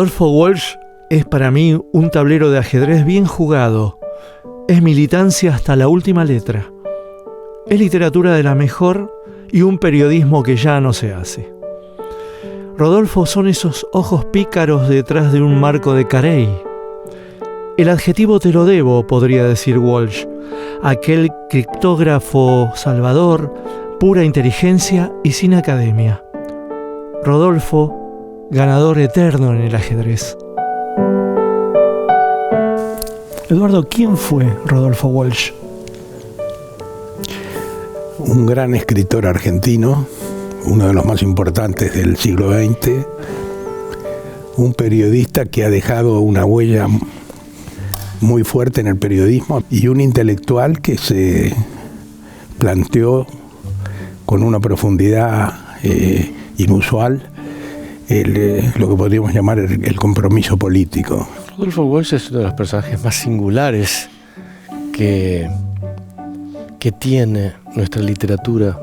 Rodolfo Walsh es para mí un tablero de ajedrez bien jugado. Es militancia hasta la última letra. Es literatura de la mejor y un periodismo que ya no se hace. Rodolfo son esos ojos pícaros detrás de un marco de carey. El adjetivo te lo debo, podría decir Walsh, aquel criptógrafo salvador, pura inteligencia y sin academia. Rodolfo, ganador eterno en el ajedrez. Eduardo, ¿quién fue Rodolfo Walsh? Un gran escritor argentino, uno de los más importantes del siglo XX, un periodista que ha dejado una huella muy fuerte en el periodismo y un intelectual que se planteó con una profundidad inusual lo que podríamos llamar el compromiso político. Rodolfo Walsh es uno de los personajes más singulares que tiene nuestra literatura.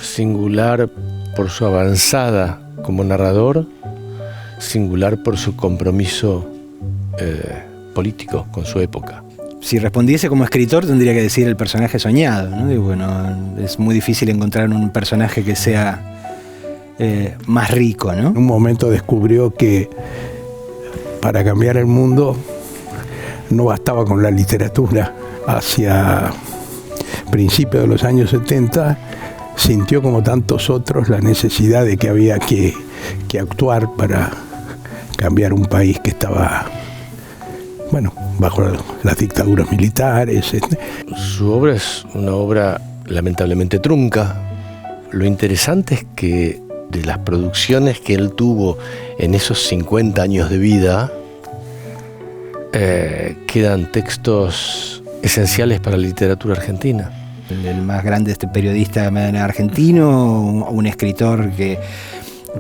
Singular por su avanzada como narrador, singular por su compromiso político con su época. Si respondiese como escritor tendría que decir el personaje soñado, ¿no? Digo, bueno, es muy difícil encontrar un personaje que sea más rico, ¿no? En un momento descubrió que para cambiar el mundo no bastaba con la literatura. Hacia principios de los años 70 sintió, como tantos otros, la necesidad de que había que actuar para cambiar un país que estaba, bueno, bajo las dictaduras militares. Su obra es una obra lamentablemente trunca. Lo interesante es que de las producciones que él tuvo en esos 50 años de vida, quedan textos esenciales para la literatura argentina. El más grande periodista argentino, un escritor que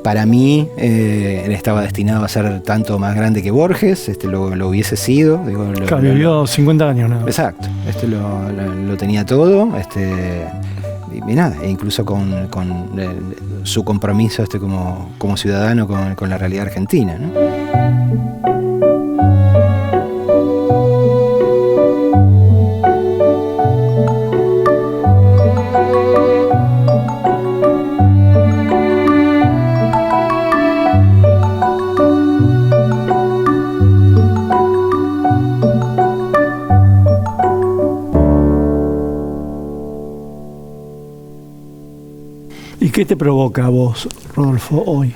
para mí él estaba destinado a ser tanto más grande que Borges, lo hubiese sido. Digo, vivió 50 años, ¿no? Exacto, lo tenía todo, y nada, e incluso con su compromiso como ciudadano con la realidad argentina, ¿no? ¿Y qué te provoca a vos, Rodolfo, hoy?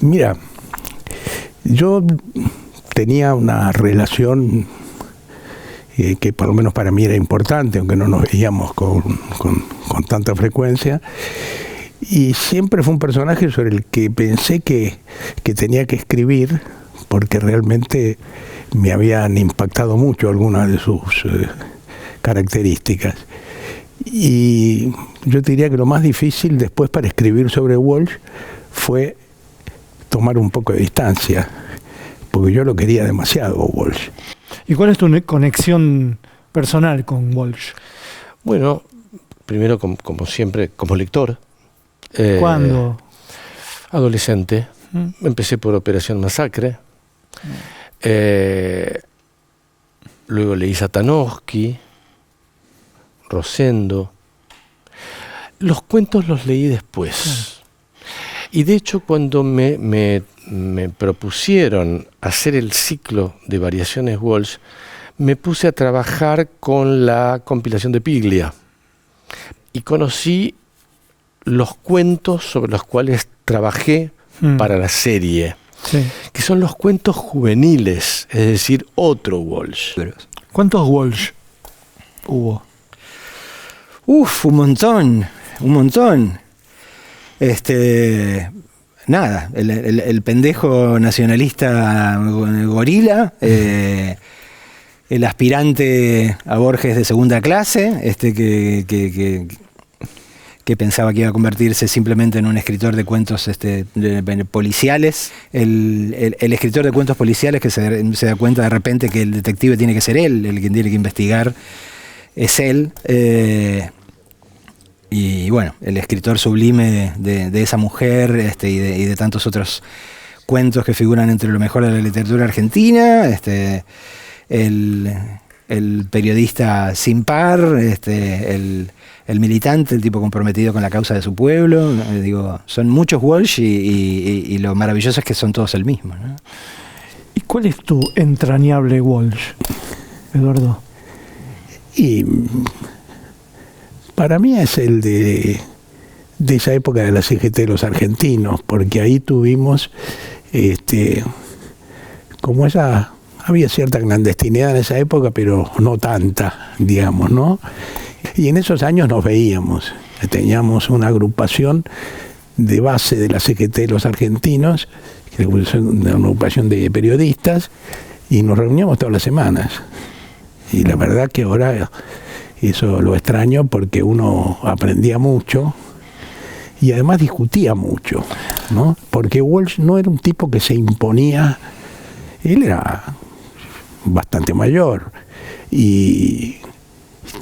Mira, yo tenía una relación que por lo menos para mí era importante, aunque no nos veíamos con tanta frecuencia, y siempre fue un personaje sobre el que pensé que tenía que escribir, porque realmente me habían impactado mucho algunas de sus características. Y yo te diría que lo más difícil después para escribir sobre Walsh fue tomar un poco de distancia, porque yo lo quería demasiado, Walsh. ¿Y cuál es tu conexión personal con Walsh? Bueno, primero, como siempre, como lector. ¿Cuándo? Adolescente. Empecé por Operación Masacre. Luego leí Satanowski, Rosendo. Los cuentos los leí después. Y de hecho, cuando me propusieron hacer el ciclo de Variaciones Walsh, me puse a trabajar con la compilación de Piglia. Y conocí los cuentos sobre los cuales trabajé para la serie, que son los cuentos juveniles, es decir, otro Walsh. ¿Cuántos Walsh hubo? Un montón. Nada, el pendejo nacionalista gorila, el aspirante a Borges de segunda clase, que pensaba que iba a convertirse simplemente en un escritor de cuentos policiales, el escritor de cuentos policiales que se da cuenta de repente que el detective tiene que ser él, el que tiene que investigar es él. Y bueno, el escritor sublime de esa mujer y de tantos otros cuentos que figuran entre lo mejor de la literatura argentina, el periodista sin par, el militante, el tipo comprometido con la causa de su pueblo. Digo, son muchos Walsh y lo maravilloso es que son todos el mismo, ¿no? ¿Y cuál es tu entrañable Walsh, Eduardo? Y para mí es el de esa época de la CGT de los argentinos, porque ahí tuvimos como esa... Había cierta clandestinidad en esa época, pero no tanta, digamos, ¿no? Y en esos años nos veíamos. Teníamos una agrupación de base de la CGT de los argentinos, que es una agrupación de periodistas, y nos reuníamos todas las semanas. Y la verdad que ahora eso lo extraño porque uno aprendía mucho y además discutía mucho, ¿no? Porque Walsh no era un tipo que se imponía, él era bastante mayor y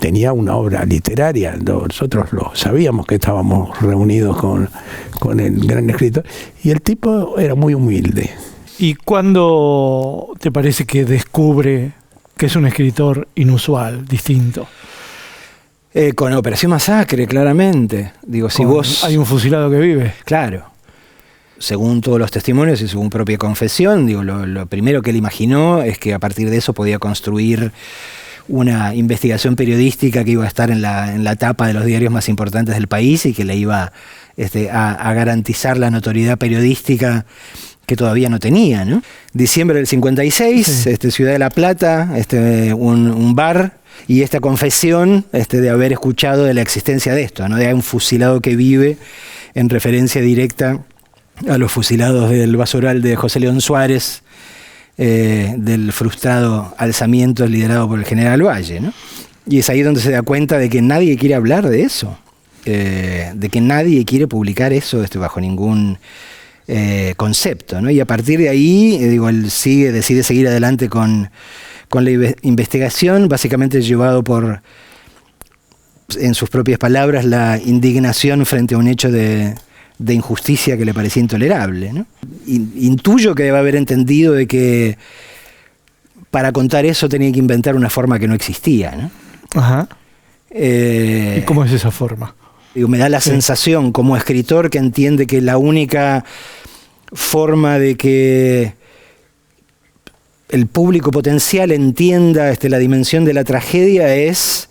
tenía una obra literaria. Nosotros lo sabíamos que estábamos reunidos con el gran escritor, y el tipo era muy humilde. ¿Y cuándo te parece que descubre que es un escritor inusual, distinto? Con Operación Masacre, claramente. Digo, si vos... Hay un fusilado que vive. Claro. Según todos los testimonios y según propia confesión, digo, lo primero que él imaginó es que a partir de eso podía construir una investigación periodística que iba a estar en la tapa de los diarios más importantes del país y que le iba a garantizar la notoriedad periodística que todavía no tenía, ¿no? Diciembre del 56, sí. Ciudad de La Plata, un bar, y esta confesión de haber escuchado de la existencia de esto, ¿no? De un fusilado que vive, en referencia directa a los fusilados del basural de José León Suárez, del frustrado alzamiento liderado por el general Valle, ¿no? Y es ahí donde se da cuenta de que nadie quiere hablar de eso, de que nadie quiere publicar eso bajo ningún concepto, ¿no? Y a partir de ahí, él decide seguir adelante con la investigación, básicamente llevado por, en sus propias palabras, la indignación frente a un hecho de injusticia que le parecía intolerable, ¿no? Intuyo que debe haber entendido de que para contar eso tenía que inventar una forma que no existía, ¿no? Ajá. ¿Y cómo es esa forma? Me da la sensación como escritor que entiende que la única forma de que el público potencial entienda la dimensión de la tragedia es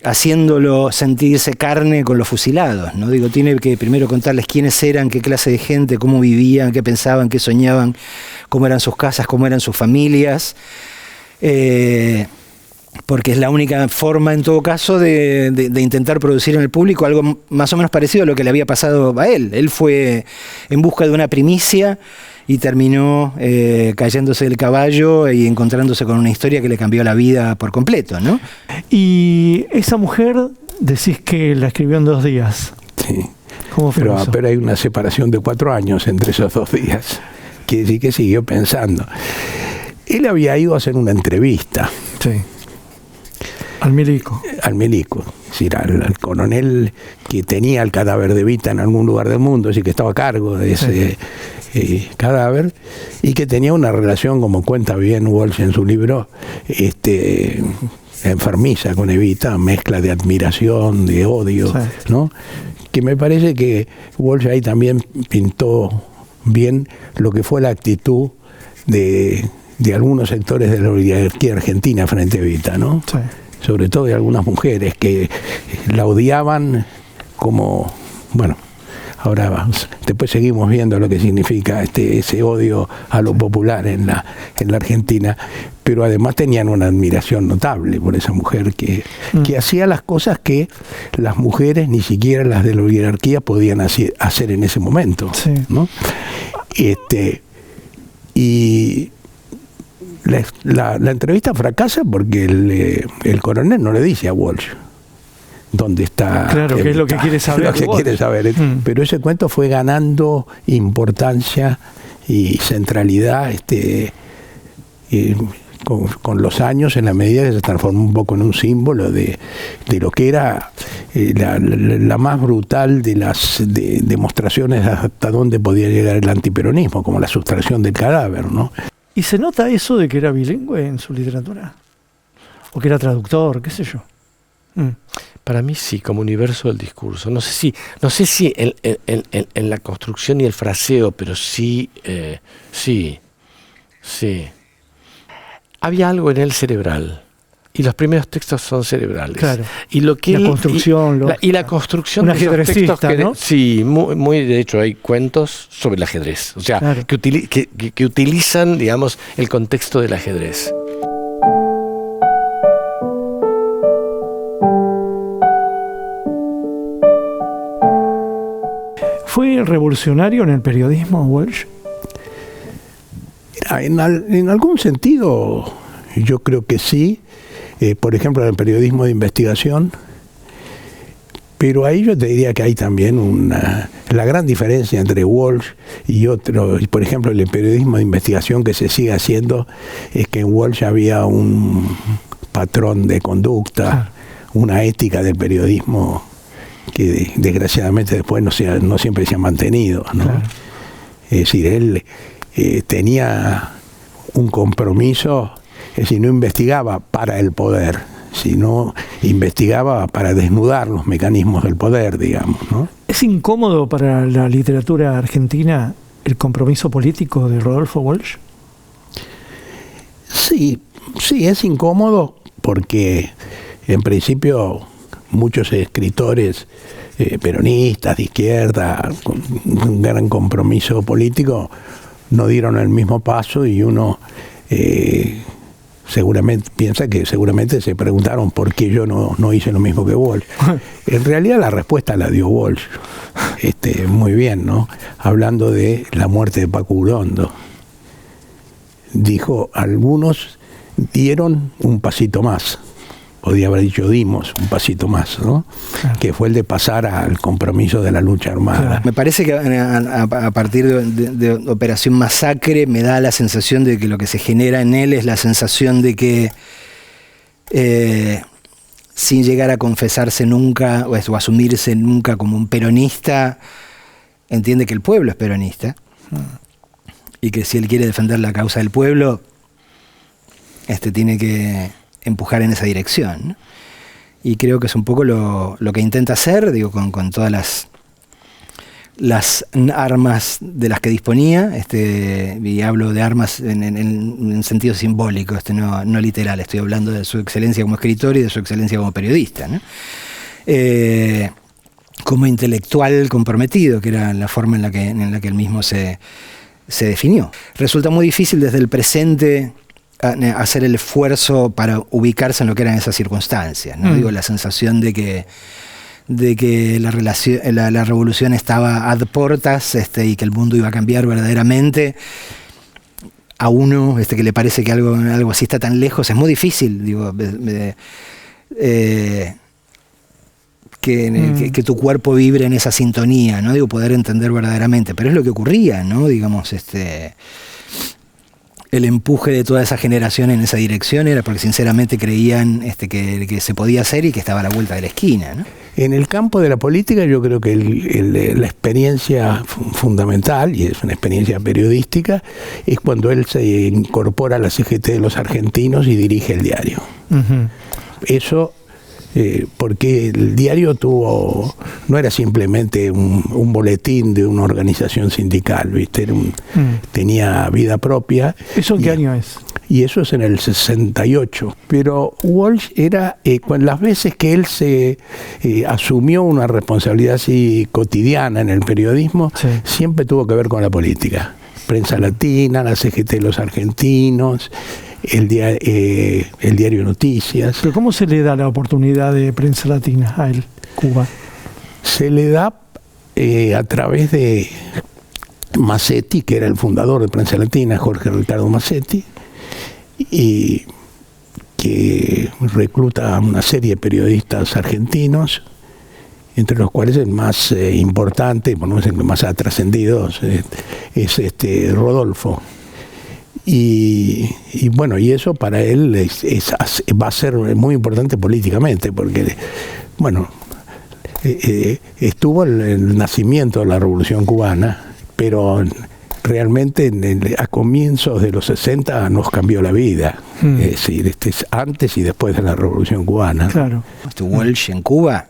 haciéndolo sentirse carne con los fusilados, ¿no? Tiene que primero contarles quiénes eran, qué clase de gente, cómo vivían, qué pensaban, qué soñaban, cómo eran sus casas, cómo eran sus familias, porque es la única forma, en todo caso, de intentar producir en el público algo más o menos parecido a lo que le había pasado a él. Él fue en busca de una primicia y terminó cayéndose del caballo y encontrándose con una historia que le cambió la vida por completo, ¿no? Y esa mujer, decís que la escribió en 2 días. Sí. ¿Cómo fue eso? Pero hay una separación de 4 años entre esos 2 días. Quiere decir que siguió pensando. Él había ido a hacer una entrevista. Sí. Al milico. Al milico, es decir, al coronel que tenía el cadáver de Evita en algún lugar del mundo, es decir, que estaba a cargo de ese cadáver, y que tenía una relación, como cuenta bien Walsh en su libro, enfermiza con Evita, mezcla de admiración, de odio, sí, ¿no? Que me parece que Walsh ahí también pintó bien lo que fue la actitud de algunos sectores de la oligarquía argentina frente a Evita, ¿no? Sí. Sobre todo de algunas mujeres que la odiaban como, bueno, ahora después seguimos viendo lo que significa ese odio a lo popular en la Argentina, pero además tenían una admiración notable por esa mujer que hacía las cosas que las mujeres, ni siquiera las de la oligarquía, podían hacer en ese momento, sí, ¿no? Y la entrevista fracasa porque el coronel no le dice a Walsh dónde está. Claro, qué es lo que quiere saber. Lo que quiere saber. Pero ese cuento fue ganando importancia y centralidad con los años, en la medida que se transformó un poco en un símbolo de lo que era la más brutal de las demostraciones hasta dónde podía llegar el antiperonismo, como la sustracción del cadáver, ¿no? ¿Y se nota eso de que era bilingüe en su literatura? ¿O que era traductor, qué sé yo? Para mí sí, como universo del discurso. No sé si en la construcción y el fraseo, pero sí. Había algo en él cerebral. Y los primeros textos son cerebrales. Claro. Y lo que la construcción. La construcción un de esos ajedrecista, textos ¿no? Sí, muy de hecho hay cuentos sobre el ajedrez. O sea, claro, que utilizan, digamos, el contexto del ajedrez. ¿Fue revolucionario en el periodismo, Walsh? En algún sentido, yo creo que sí. Por ejemplo, en el periodismo de investigación. Pero ahí yo te diría que hay también la gran diferencia entre Walsh y otro. Por ejemplo, el periodismo de investigación que se sigue haciendo es que en Walsh había un patrón de conducta, una ética del periodismo que desgraciadamente después no siempre se ha mantenido, ¿no? Claro. Es decir, él tenía un compromiso, es decir, no investigaba para el poder, sino investigaba para desnudar los mecanismos del poder, digamos, ¿no? ¿Es incómodo para la literatura argentina el compromiso político de Rodolfo Walsh? Sí, es incómodo porque en principio muchos escritores peronistas de izquierda con un gran compromiso político no dieron el mismo paso y uno seguramente se preguntaron por qué yo no hice lo mismo que Walsh. En realidad la respuesta la dio Walsh muy bien, ¿no? Hablando de la muerte de Paco Urondo. Dijo, algunos dieron un pasito más. Podría haber dicho, dimos un pasito más, ¿no? Claro. Que fue el de pasar al compromiso de la lucha armada. Claro. Me parece que a partir de Operación Masacre me da la sensación de que lo que se genera en él es la sensación de que sin llegar a confesarse nunca o asumirse nunca como un peronista, entiende que el pueblo es peronista y que si él quiere defender la causa del pueblo, tiene que empujar en esa dirección, ¿no? Y creo que es un poco lo que intenta hacer, digo, con todas las armas de las que disponía, y hablo de armas en sentido simbólico, no literal, estoy hablando de su excelencia como escritor y de su excelencia como periodista, ¿no? Como intelectual comprometido, que era la forma en la que él mismo se definió. Resulta muy difícil desde el presente hacer el esfuerzo para ubicarse en lo que eran esas circunstancias, ¿no? Digo, la sensación de que la revolución estaba ad portas, y que el mundo iba a cambiar verdaderamente. A uno que le parece que algo así está tan lejos, es muy difícil, digo, que tu cuerpo vibre en esa sintonía, ¿no? Digo, poder entender verdaderamente, pero es lo que ocurría, ¿no? Digamos, el empuje de toda esa generación en esa dirección era porque sinceramente creían que se podía hacer y que estaba a la vuelta de la esquina, ¿no? En el campo de la política yo creo que la experiencia fundamental, y es una experiencia periodística, es cuando él se incorpora a la CGT de los argentinos y dirige el diario. Uh-huh. Eso porque el diario no era simplemente un boletín de una organización sindical, ¿viste? Tenía vida propia. ¿Eso en qué año es? Y eso es en el 68. Pero Walsh era, las veces que él se asumió una responsabilidad así cotidiana en el periodismo, sí, siempre tuvo que ver con la política. Prensa Latina, la CGT de los argentinos, el diario Noticias. ¿Pero cómo se le da la oportunidad de Prensa Latina a él, Cuba? Se le da a través de Massetti, que era el fundador de Prensa Latina, Jorge Ricardo Massetti, y que recluta a una serie de periodistas argentinos, entre los cuales el más importante, por no decir el que más ha trascendido, es Rodolfo. Y bueno, y eso para él va a ser muy importante políticamente, porque bueno, estuvo el nacimiento de la Revolución Cubana, pero realmente a comienzos de los 60 nos cambió la vida. Es decir, es antes y después de la Revolución Cubana. Claro. Walsh en Cuba,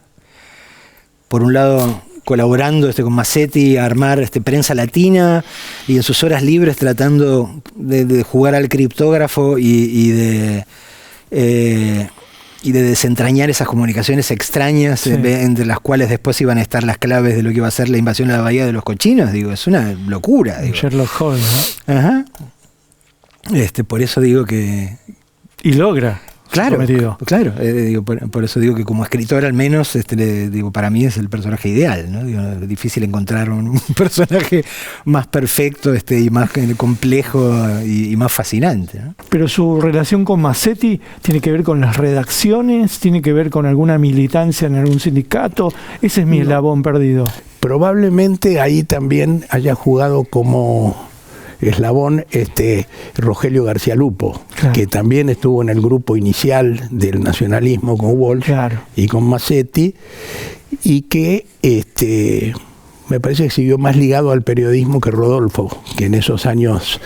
por un lado colaborando con Massetti a armar prensa latina, y en sus horas libres tratando de jugar al criptógrafo y de desentrañar esas comunicaciones extrañas, Sí. Entre las cuales después iban a estar las claves de lo que iba a ser la invasión a la Bahía de los Cochinos. Digo, es una locura. Digo. Sherlock Holmes, ¿no? Ajá. Por eso digo que... Y logra su Claro, cometido. claro. Digo, por eso digo que como escritor al menos, digo, para mí es el personaje ideal, ¿no? Digo, es difícil encontrar un personaje más perfecto, y más complejo y más fascinante, ¿no? Pero su relación con Massetti tiene que ver con las redacciones, tiene que ver con alguna militancia en algún sindicato. Ese es mi eslabón perdido. Probablemente ahí también haya jugado como eslabón Rogelio García Lupo, Claro. que también estuvo en el grupo inicial del nacionalismo con Walsh Claro. y con Massetti, y que me parece que siguió más ligado al periodismo que Rodolfo, que en esos años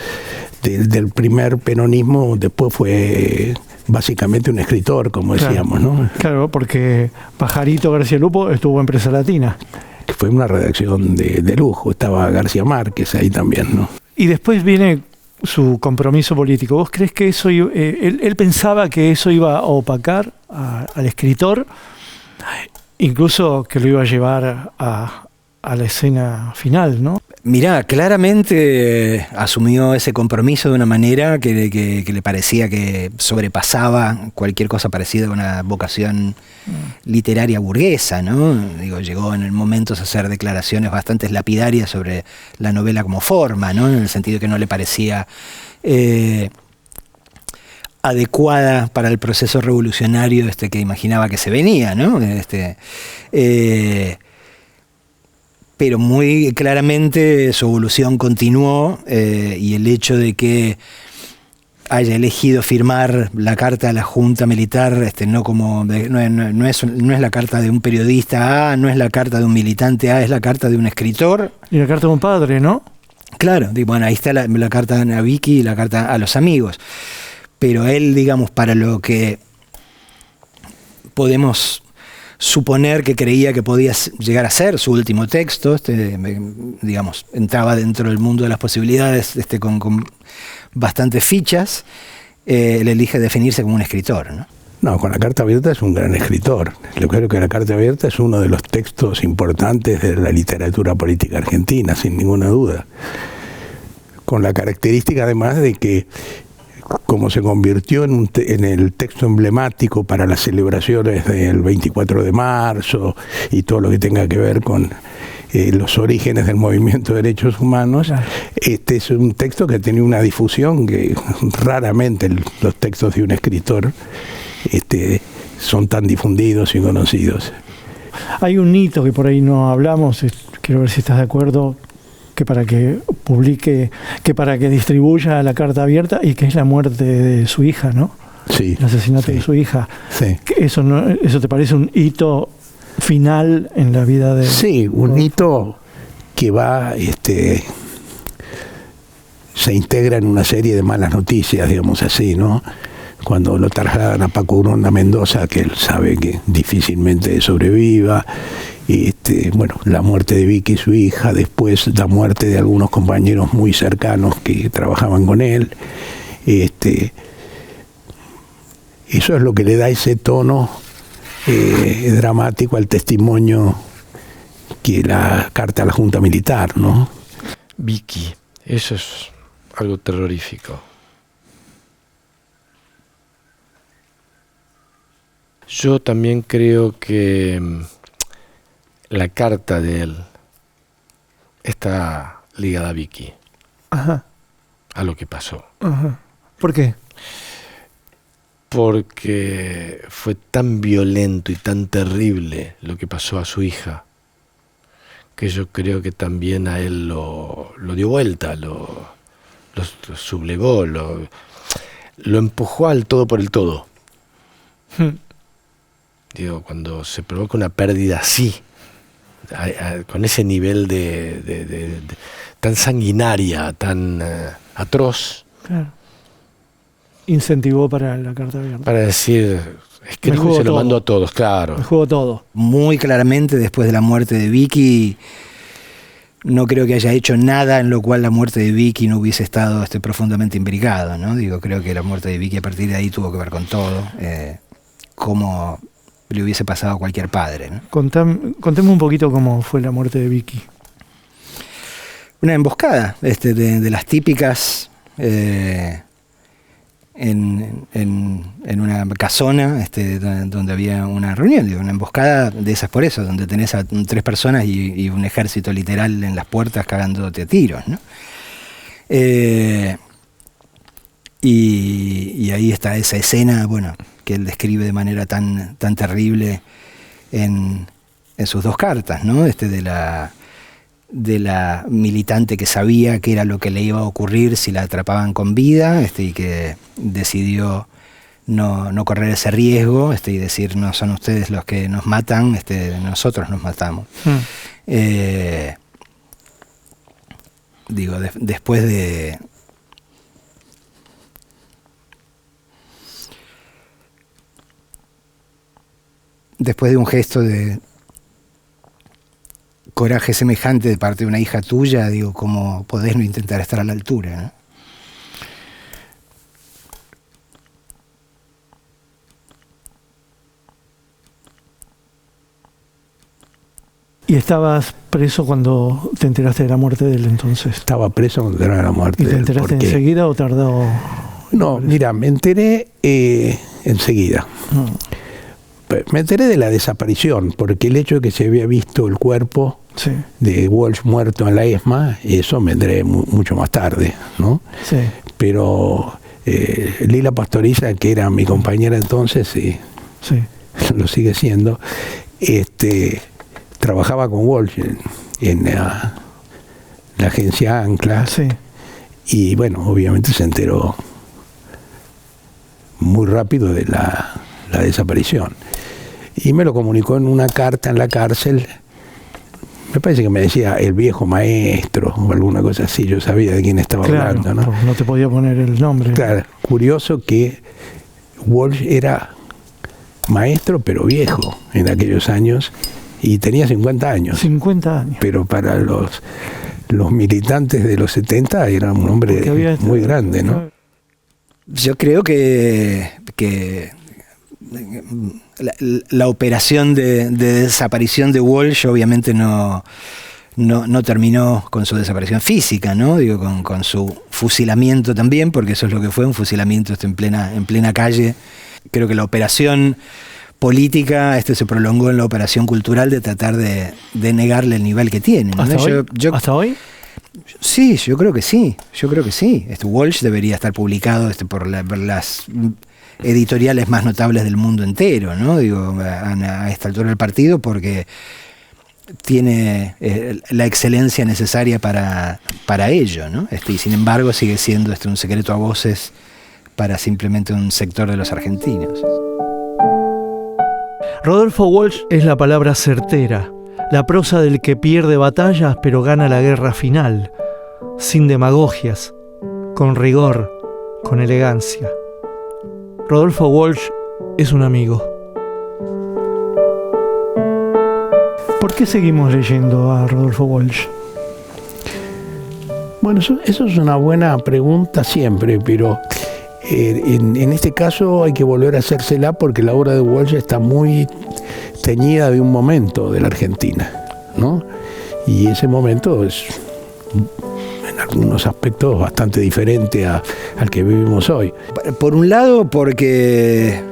del primer peronismo después fue básicamente un escritor, como Claro. decíamos, ¿no? Claro, porque Pajarito García Lupo estuvo en Prensa Latina. Que fue una redacción de lujo, estaba García Márquez ahí también, ¿no? Y después viene su compromiso político. ¿Vos crees que eso él pensaba que eso iba a opacar al escritor, incluso que lo iba a llevar a la escena final, ¿no? Mirá, claramente asumió ese compromiso de una manera que le parecía que sobrepasaba cualquier cosa parecida a una vocación literaria burguesa, ¿no? Digo, llegó en momentos a hacer declaraciones bastante lapidarias sobre la novela como forma, ¿no? En el sentido que no le parecía adecuada para el proceso revolucionario que imaginaba que se venía, ¿no? Pero muy claramente su evolución continuó, y el hecho de que haya elegido firmar la carta a la Junta Militar, no es la carta de un periodista A, no es la carta de un militante A, es la carta de un escritor. Y la carta de un padre, ¿no? Claro, bueno, ahí está la carta a Vicky y la carta a los amigos. Pero él, digamos, para lo que podemos suponer que creía que podía llegar a ser su último texto, digamos, entraba dentro del mundo de las posibilidades, con bastantes fichas, él elige definirse como un escritor, ¿no? No, con la Carta Abierta es un gran escritor. Yo creo que la Carta Abierta es uno de los textos importantes de la literatura política argentina, sin ninguna duda. Con la característica además de que, como se convirtió en el texto emblemático para las celebraciones del 24 de marzo y todo lo que tenga que ver con los orígenes del movimiento de derechos humanos, Claro. este es un texto que tenía una difusión que raramente los textos de un escritor son tan difundidos y conocidos. Hay un hito que por ahí no hablamos, quiero ver si estás de acuerdo, que para que publique, que para que distribuya la Carta Abierta, y que es la muerte de su hija, ¿no? Sí, El asesinato sí, de su hija. sí. ¿Eso te parece un hito final en la vida de...? Sí, un hito que va, se integra en una serie de malas noticias, digamos así, ¿no? Cuando lo trasladan a Paco Uronda Mendoza, que él sabe que difícilmente sobreviva, bueno, la muerte de Vicky, su hija, después la muerte de algunos compañeros muy cercanos que trabajaban con él. Eso es lo que le da ese tono dramático al testimonio que la carta a la Junta Militar, ¿no? Vicky, eso es algo terrorífico. Yo también creo que la carta de él está ligada a Vicky, Ajá, a lo que pasó. ajá. ¿Por qué? Porque fue tan violento y tan terrible lo que pasó a su hija, que yo creo que también a él lo dio vuelta, lo sublevó, lo empujó al todo por el todo. Digo, cuando se provoca una pérdida así, con ese nivel tan sanguinaria, tan atroz. Claro. Incentivó para la carta abierta. Para decir, escribo y se lo mando a todos, claro. Me juego todo. Muy claramente, después de la muerte de Vicky, no creo que haya hecho nada en lo cual la muerte de Vicky no hubiese estado profundamente imbricado, ¿no? Creo que la muerte de Vicky a partir de ahí tuvo que ver con todo, como le hubiese pasado a cualquier padre, ¿no? Conteme un poquito cómo fue la muerte de Vicky. Una emboscada, de las típicas, en una casona donde había una reunión, una emboscada de esas por eso, donde tenés a 3 personas y un ejército literal en las puertas cagándote a tiros, ¿no? Y ahí está esa escena, bueno, que él describe de manera tan terrible en sus 2 cartas, ¿no? De la militante que sabía qué era lo que le iba a ocurrir si la atrapaban con vida, y que decidió no correr ese riesgo, y decir, no son ustedes los que nos matan, nosotros nos matamos. Después de un gesto de coraje semejante de parte de una hija tuya, ¿cómo podés no intentar estar a la altura, ¿no? ¿Y estabas preso cuando te enteraste de la muerte de él entonces? Estaba preso cuando era la muerte ¿Y de te él? enteraste enseguida o tardó? No, mira, me enteré enseguida. Me enteré de la desaparición, porque el hecho de que se había visto el cuerpo de Walsh muerto en la ESMA, eso me enteré mucho más tarde, ¿no? Sí. Pero Lila Pastoriza, que era mi compañera entonces, sí. Lo sigue siendo, trabajaba con Walsh en la agencia Ancla, y bueno, obviamente se enteró muy rápido de la desaparición. Y me lo comunicó en una carta en la cárcel. Me parece que me decía el viejo maestro o alguna cosa así. Yo sabía de quién estaba hablando, ¿no? No te podía poner el nombre. Claro, curioso que Walsh era maestro pero viejo en aquellos años y tenía 50 años. 50 años. Pero para los militantes de los 70 era un hombre muy grande, ¿no? Yo creo que la operación de desaparición de Walsh obviamente no terminó con su desaparición física, ¿no? Con su fusilamiento también, porque eso es lo que fue, un fusilamiento en plena calle. Creo que la operación política se prolongó en la operación cultural de tratar de negarle el nivel que tiene, ¿no? ¿Hasta hoy? Sí, yo creo que sí. Walsh debería estar publicado por las editoriales más notables del mundo entero, ¿no? A esta altura del partido, porque tiene la excelencia necesaria para ello, ¿no? Y sin embargo sigue siendo un secreto a voces para simplemente un sector de los argentinos. Rodolfo Walsh es la palabra certera, la prosa del que pierde batallas pero gana la guerra final, sin demagogias, con rigor, con elegancia. Rodolfo Walsh es un amigo. ¿Por qué seguimos leyendo a Rodolfo Walsh? Bueno, eso es una buena pregunta siempre, pero en este caso hay que volver a hacérsela porque la obra de Walsh está muy teñida de un momento de la Argentina, ¿no? Y ese momento es en algunos aspectos bastante diferente al que vivimos hoy. Por un lado, porque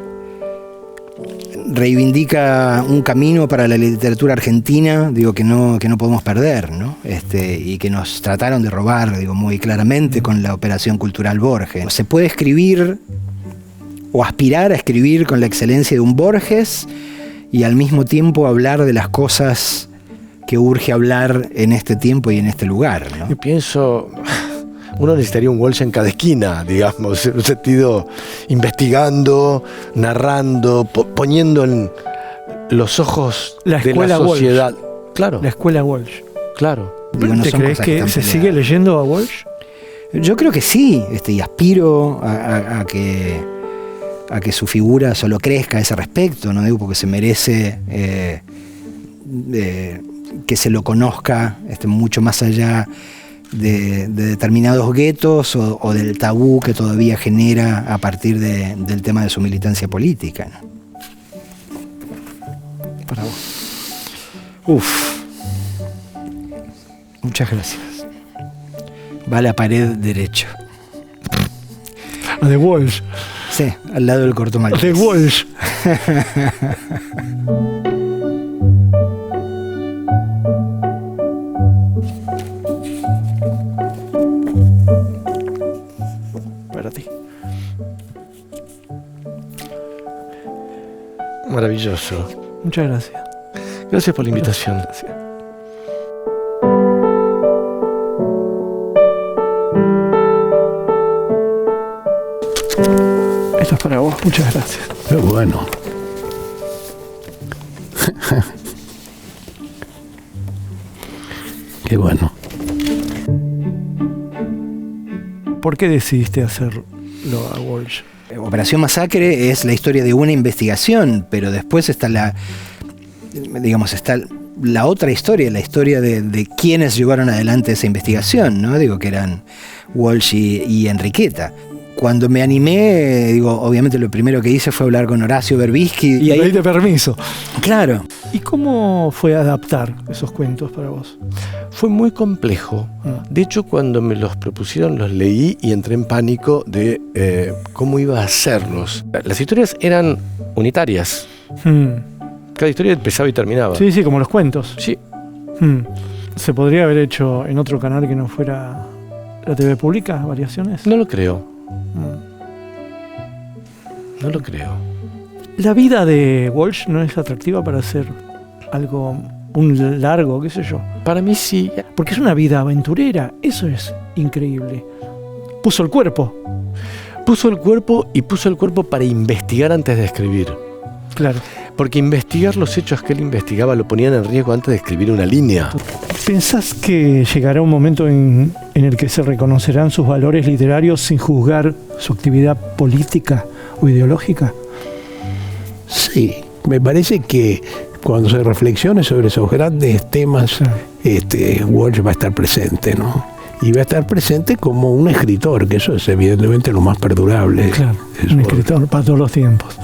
reivindica un camino para la literatura argentina, que no podemos perder, ¿no? Y que nos trataron de robar, muy claramente con la Operación Cultural Borges. Se puede escribir o aspirar a escribir con la excelencia de un Borges y al mismo tiempo hablar de las cosas que urge hablar en este tiempo y en este lugar, ¿no? Yo pienso, uno necesitaría un Walsh en cada esquina, digamos, en un sentido investigando, narrando, poniendo en los ojos de la sociedad. Walsh. Claro. La escuela Walsh. Claro. Digo, no ¿Te son crees cosas que están se peleadas. sigue leyendo a Walsh? Yo creo que sí, y aspiro a que su figura solo crezca a ese respecto, no digo porque se merece que se lo conozca mucho más allá de determinados guetos o del tabú que todavía genera a partir del tema de su militancia política, ¿no? Para vos. Muchas gracias. Va a la pared derecho. A The Walsh. Sí, al lado del Corto Maltés. The Walsh. Para ti. Maravilloso. Muchas gracias. Gracias por la invitación. Gracias. Esto es para vos. Muchas gracias. Qué bueno. Qué bueno. ¿Por qué decidiste hacerlo a Walsh? Operación Masacre es la historia de una investigación, pero después está la otra historia, la historia de quienes llevaron adelante esa investigación, ¿no? Digo, que eran Walsh y Enriqueta. Cuando me animé, obviamente lo primero que hice fue hablar con Horacio Berbisky. Y ahí te permiso. Claro. ¿Y cómo fue adaptar esos cuentos para vos? Fue muy complejo. De hecho, cuando me los propusieron, los leí y entré en pánico de cómo iba a hacerlos. Las historias eran unitarias. Cada historia empezaba y terminaba. Sí, sí, como los cuentos. Sí. ¿Se podría haber hecho en otro canal que no fuera la TV pública, variaciones? No lo creo. No lo creo. La vida de Walsh no es atractiva para hacer algo, un largo, qué sé yo. Para mí sí. Porque es una vida aventurera, eso es increíble. Puso el cuerpo. Puso el cuerpo para investigar antes de escribir. Claro. Porque investigar los hechos que él investigaba lo ponían en riesgo antes de escribir una línea. ¿Pensás que llegará un momento en el que se reconocerán sus valores literarios sin juzgar su actividad política o ideológica? Sí, me parece que cuando se reflexione sobre esos grandes temas, Walsh va a estar presente, ¿no? Y va a estar presente como un escritor, que eso es evidentemente lo más perdurable. Claro, un escritor para todos los tiempos.